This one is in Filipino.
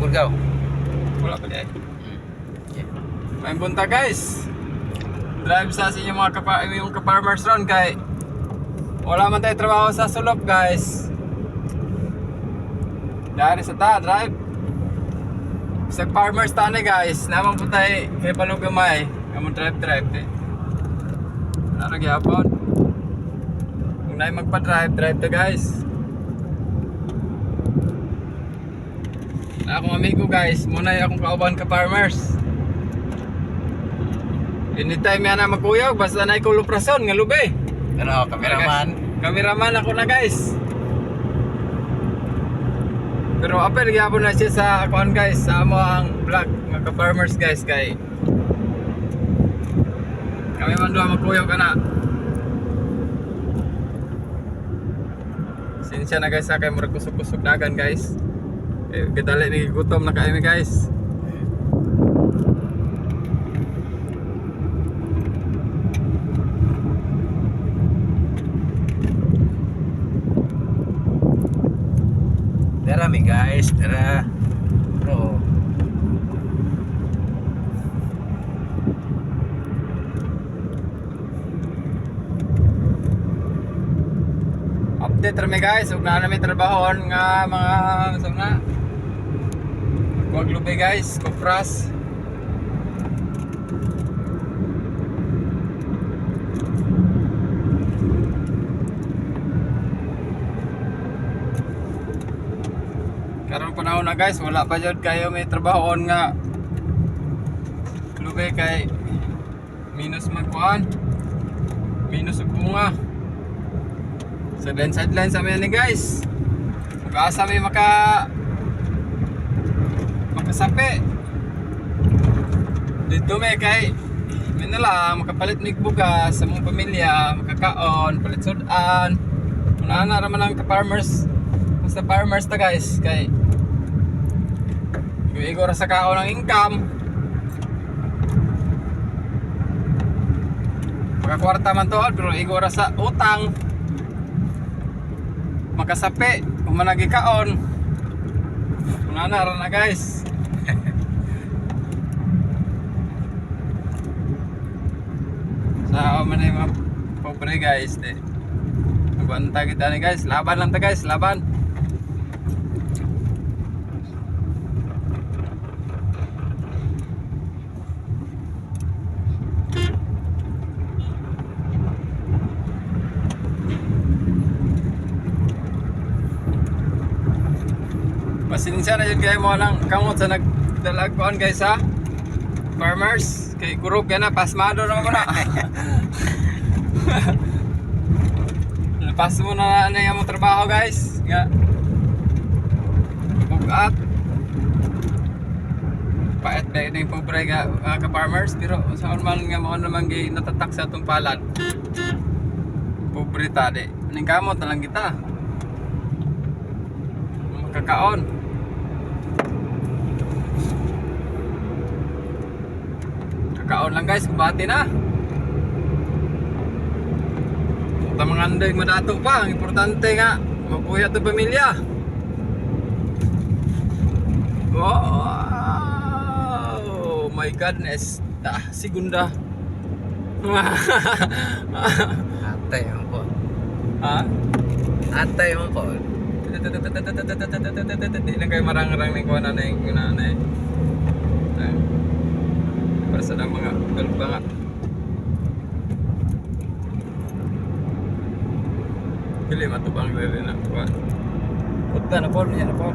Pagod ka. Wala pa dyan. May bunta guys. Drive sa inyo mga yung ka-farmers ron kay wala man tayo trabaho sa sulok guys. Dari sa ta, drive. Sa farmers ta na guys. Naman po tayo kay Palugamay. Kamon drive eh. Ano gyapon? Kung na magpa-drive ta guys. Na akong amigo guys, muna akong kauban ka-farmers. Anytime yan na magkuyog, basta na ikuluprasyon, nga lubi. Ano, cameraman. Cameraman ako na guys. Pero apel, gyapon na siya sa akuan guys, sa amo ang vlog, mga ka-farmers guys, kay kami man doon magkuyog ka na. Sinsya na guys, sa kayo murag kusog-kusog dagan guys. Kadali ni gutom na kami guys. Tara mi guys, tara. Bro. Update rami guys, ug na namin trabahon nga mga na. Huwag lubi guys, kupras. Karong panahon na guys, wala pa jud kayo may trabahon nga lubi kay minus magkuhan. Minus ug bunga. Sideline sa amin ni guys. Mag-asa may makasapi. Dito may kay minala makapalit mig bugas sa mong pamilya, makakaon, palit sudan. Una ra man ang ka-farmers. Basta farmers ta guys kay igor sa kaon ng income. Makakwarta man to pero igor sa utang. Makasapi, umanagi kaon. Ra na guys. Sa man ay mga pobre guys de. Banta kita ni guys, laban lang ta guys, laban. Pasensya na yun kayo mo lang kamot sa nagdalagkuhan guys ha. Farmers, kay group yan na, pasmado naman ko na. Napas mo na yung mong trabaho guys. Nga bugat. Paet ba yun yung pobre ka-farmers. Pero saan man nga mo naman natatak sa itong palad. Pobre tadi. Anong kamot na lang kita. Makakaon. Kakaon lang guys, kubati na. Ito mga anday madato pa. Ang importante nga, mabuhay ito pamilya. Oh my goodness. Segunda. Atay mo po. Ha? Atay mo po. Di lang kayo marang-rang ng kuha na yung nanay. Para sa mga galbanga. Pili matubang rin na kuha. Punta na po niya na po.